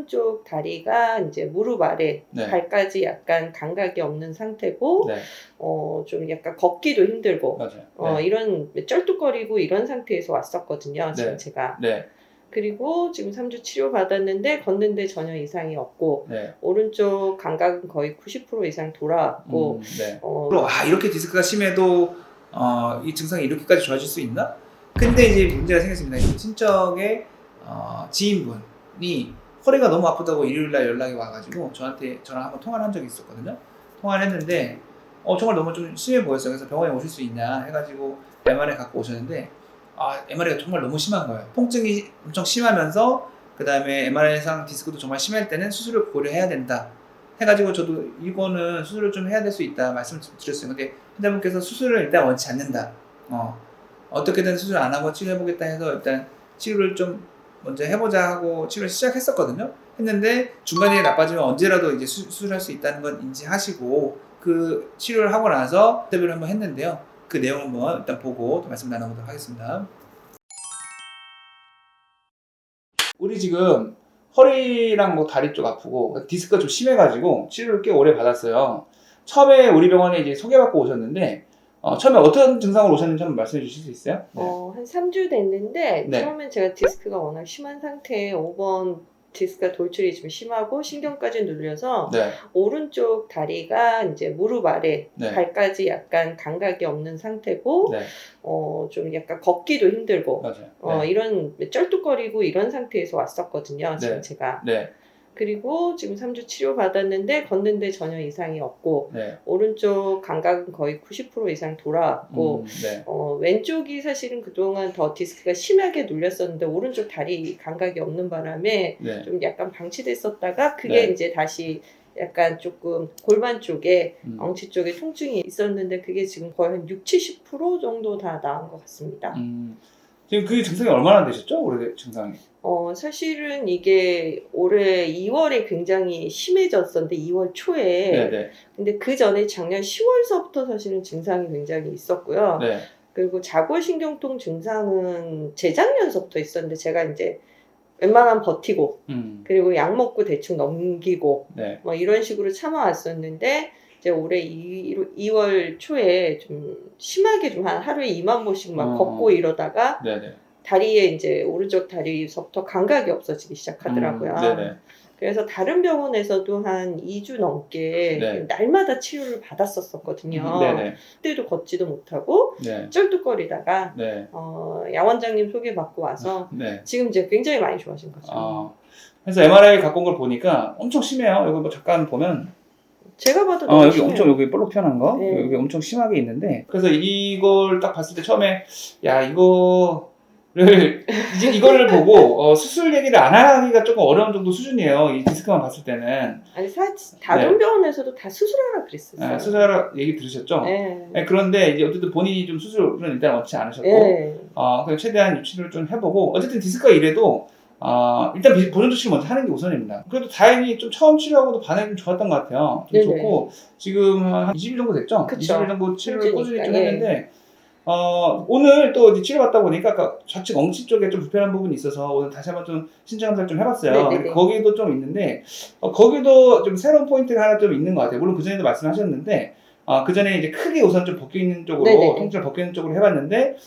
오른쪽 다리가 이제 무릎 아래 네. 발까지 약간 감각이 없는 상태고, 네. 좀 약간 걷기도 힘들고, 맞아요. 네. 이런 쩔뚝거리고 이런 상태에서 왔었거든요. 지금 네. 제가. 네. 그리고 지금 3주 치료 받았는데 걷는데 전혀 이상이 없고, 네. 오른쪽 감각은 거의 90% 이상 돌아왔고, 네. 이렇게 디스크가 심해도 이 증상이 이렇게까지 좋아질 수 있나? 근데 이제 문제가 생겼습니다. 이 친척의 지인분이 허리가 너무 아프다고 일요일날 연락이 와가지고 저랑 한번 통화를 한 적이 있었거든요. 통화를 했는데 정말 너무 좀 심해 보였어요. 그래서 병원에 오실 수 있냐 해가지고 MRI 갖고 오셨는데 MRI가 정말 너무 심한 거예요. 통증이 엄청 심하면서 그 다음에 MRI상 디스크도 정말 심할 때는 수술을 고려해야 된다 해가지고 저도 이거는 수술을 좀 해야 될 수 있다 말씀을 드렸어요. 근데 환자분께서 수술을 일단 원치 않는다. 어떻게든 수술 안 하고 치료해보겠다 해서 일단 치료를 좀 먼저 해보자 하고 치료를 시작했었거든요. 했는데 중간에 나빠지면 언제라도 이제 수술할 수 있다는 건 인지하시고 그 치료를 하고 나서 인터뷰를 한번 했는데요. 그 내용 한번 일단 보고 또 말씀 나눠보도록 하겠습니다. 우리 지금 허리랑 뭐 다리 쪽 아프고 디스크가 좀 심해가지고 치료를 꽤 오래 받았어요. 처음에 우리 병원에 이제 소개받고 오셨는데 처음에 어떤 증상으로 오셨는지 한번 말씀해 주실 수 있어요? 네. 한 3주 됐는데, 네. 처음엔 제가 디스크가 워낙 심한 상태에 5번 디스크가 돌출이 좀 심하고 신경까지 눌려서 네. 오른쪽 다리가 이제 무릎 아래 네. 발까지 발까지 약간 감각이 없는 상태고, 네. 좀 약간 걷기도 힘들고, 맞아요. 네. 이런 쩔뚝거리고 이런 상태에서 왔었거든요. 지금 네. 제가. 네. 그리고 지금 3주 치료 받았는데 걷는데 전혀 이상이 없고, 네. 오른쪽 감각은 거의 90% 이상 돌아왔고, 네. 왼쪽이 사실은 그동안 더 디스크가 심하게 눌렸었는데 오른쪽 다리 감각이 없는 바람에 네. 좀 약간 방치됐었다가 그게 네. 이제 다시 약간 조금 골반 쪽에 엉치 쪽에 통증이 있었는데 그게 지금 거의 한 60-70% 정도 다 나은 것 같습니다. 지금 그 증상이 얼마나 되셨죠? 올해 증상이? 사실은 이게 올해 2월에 굉장히 심해졌었는데 2월 초에. 네네. 근데 그 전에 작년 10월서부터 사실은 증상이 굉장히 있었고요. 네. 그리고 자골신경통 증상은 재작년서부터 있었는데 제가 이제 웬만하면 버티고 그리고 약 먹고 대충 넘기고 네. 뭐 이런 식으로 참아왔었는데 이제 올해 2월 초에 좀 심하게 좀 한 하루에 2만 보씩 막 걷고 이러다가 네네. 다리에 이제 오른쪽 다리서부터 감각이 없어지기 시작하더라고요. 네네. 그래서 다른 병원에서도 한 2주 넘게 네. 날마다 치료를 받았었거든요. 네네. 그때도 걷지도 못하고 네. 쩔뚝거리다가 네. 양 원장님 소개받고 와서 네. 지금 이제 굉장히 많이 좋아진 거죠. 그래서 MRI 갖고 온 걸 보니까 엄청 심해요. 여기 뭐 잠깐 보면 제가 봐도 너무 여기 심해요. 엄청 여기 볼록 튀어나온 거 네. 여기 엄청 심하게 있는데 그래서 이걸 딱 봤을 때 처음에 이거를 보고 수술 얘기를 안 하기가 조금 어려운 정도 수준이에요. 이 디스크만 봤을 때는. 아니 사실 다른 병원에서도 다 수술하라 그랬었어요. 수술하라 얘기 들으셨죠? 네. 네, 그런데 이제 어쨌든 본인이 좀 수술은 일단 원치 않으셨고 네. 그냥 최대한 유치를 좀 해보고 어쨌든 디스크가 이래도 일단 보존 조치를 먼저 하는 게 우선입니다. 그래도 다행히 좀 처음 치료하고도 반응이 좀 좋았던 것 같아요. 좀 네네. 좋고 지금 한 20일 정도 됐죠? 그쵸. 20일 정도 치료를 꾸준히 좀 예. 했는데 오늘 또 이제 치료받다 보니까 아까 좌측 엉치 쪽에 좀 불편한 부분이 있어서 오늘 다시 한번 좀 신체 검사를 좀 해봤어요. 네네네. 거기도 좀 있는데 거기도 좀 새로운 포인트가 하나 좀 있는 것 같아요. 물론 그전에도 말씀하셨는데 그 전에 이제 크게 우선 좀 벗겨 있는 쪽으로 네네네. 통증을 벗겨 있는 쪽으로 해봤는데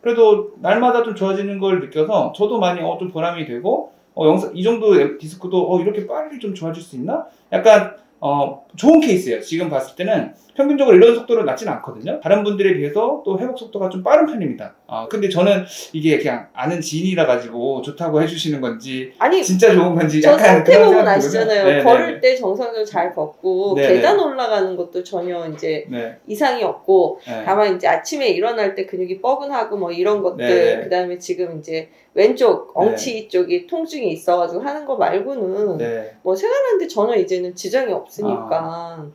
그래도 날마다 좀 좋아지는 걸 느껴서 저도 많이 좀 보람이 되고 이 정도 디스크도 이렇게 빨리 좀 좋아질 수 있나? 약간 좋은 케이스예요. 지금 봤을 때는 평균적으로 이런 속도로 낮지는 않거든요. 다른 분들에 비해서 또 회복 속도가 좀 빠른 편입니다. 근데 저는 이게 그냥 아는 지인이라 가지고 좋다고 해주시는 건지 아니 진짜 좋은 건지 저 약간 상태 그런 보면 생각이 아시잖아요. 들거든요. 걸을 때 정상적으로 잘 걷고 네네. 계단 올라가는 것도 전혀 이제 네. 이상이 없고 네. 다만 이제 아침에 일어날 때 근육이 뻐근하고 뭐 이런 것들 네네. 그다음에 지금 이제 왼쪽 엉치 네. 쪽이 통증이 있어가지고 하는 거 말고는 네. 뭐 생활하는데 전혀 이제는 지장이 없으니까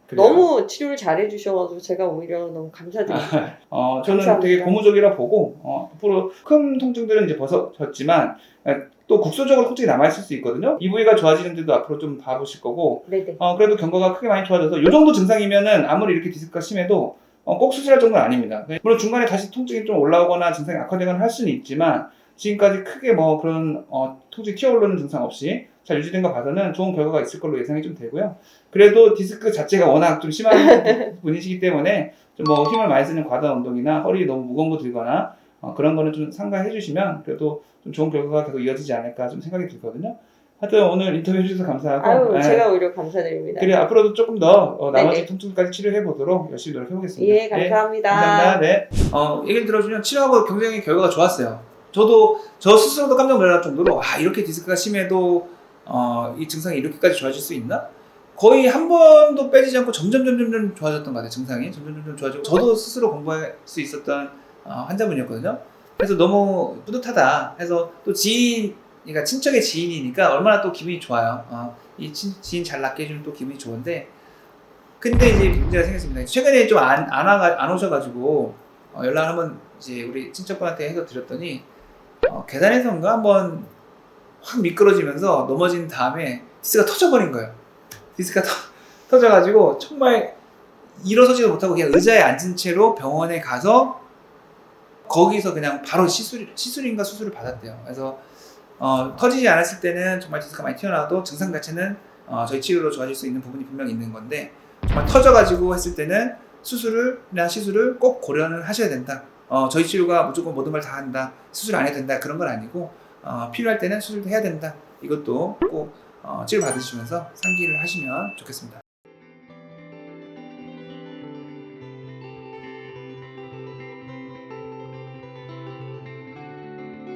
그래요. 너무 치료를 잘 해주셔가지고 제가 오히려 너무 감사드립니다. 저는 감사합니다. 되게 고무적이라 보고 앞으로 큰 통증들은 이제 벗어졌지만 또 국소적으로 통증이 남아있을 수 있거든요. 이 부위가 좋아지는데도 앞으로 좀 봐보실 거고 네네. 그래도 경과가 크게 많이 좋아져서 이 정도 증상이면은 아무리 이렇게 디스크가 심해도 꼭 수술할 정도는 아닙니다. 물론 중간에 다시 통증이 좀 올라오거나 증상이 악화되거나 할 수는 있지만 지금까지 크게 뭐 그런 통증이 튀어오르는 증상 없이 잘 유지된 거 봐서는 좋은 결과가 있을 걸로 예상이 좀 되고요. 그래도 디스크 자체가 워낙 좀 심한 분이시기 때문에 좀 뭐 힘을 많이 쓰는 과다 운동이나 허리 너무 무거운 거 들거나 그런 거는 좀 삼가해 주시면 그래도 좀 좋은 결과가 계속 이어지지 않을까 좀 생각이 들거든요. 하여튼 오늘 인터뷰 해주셔서 감사하고. 아유, 제가 오히려 감사드립니다. 그래 앞으로도 조금 더 나머지 네네. 통증까지 치료해 보도록 열심히 노력해 보겠습니다. 예, 감사합니다. 감사합니다. 네. 얘기를 들어주면 치료하고 굉장히 결과가 좋았어요. 저도 저 스스로도 깜짝 놀랄 정도로 이렇게 디스크가 심해도 이 증상이 이렇게까지 좋아질 수 있나? 거의 한 번도 빼지지 않고 점점 좋아졌던 것 같아요. 증상이 점점 좋아지고 저도 스스로 공부할 수 있었던 환자분이었거든요. 그래서 너무 뿌듯하다 해서 또 그러니까 친척의 지인이니까 얼마나 또 기분이 좋아요. 이 지인 잘 낫게 해주면 또 기분이 좋은데 근데 이제 문제가 생겼습니다. 최근에 좀 안 오셔가지고 연락을 한번 이제 우리 친척분한테 해서 드렸더니 계단에서인가 한번 확 미끄러지면서 넘어진 다음에 디스크가 터져버린 거예요. 디스크가 터져가지고 정말 일어서지도 못하고 그냥 의자에 앉은 채로 병원에 가서 거기서 그냥 바로 시술인가 수술을 받았대요. 그래서 터지지 않았을 때는 정말 디스크가 많이 튀어나와도 증상 자체는 저희 치료로 좋아질 수 있는 부분이 분명히 있는 건데 정말 터져가지고 했을 때는 수술이나 시술을 꼭 고려는 하셔야 된다. 저희 치료가 무조건 모든 걸 다 한다. 수술 안 해도 된다. 그런 건 아니고 필요할 때는 수술도 해야 된다. 이것도 꼭 치료 받으시면서 상기를 하시면 좋겠습니다.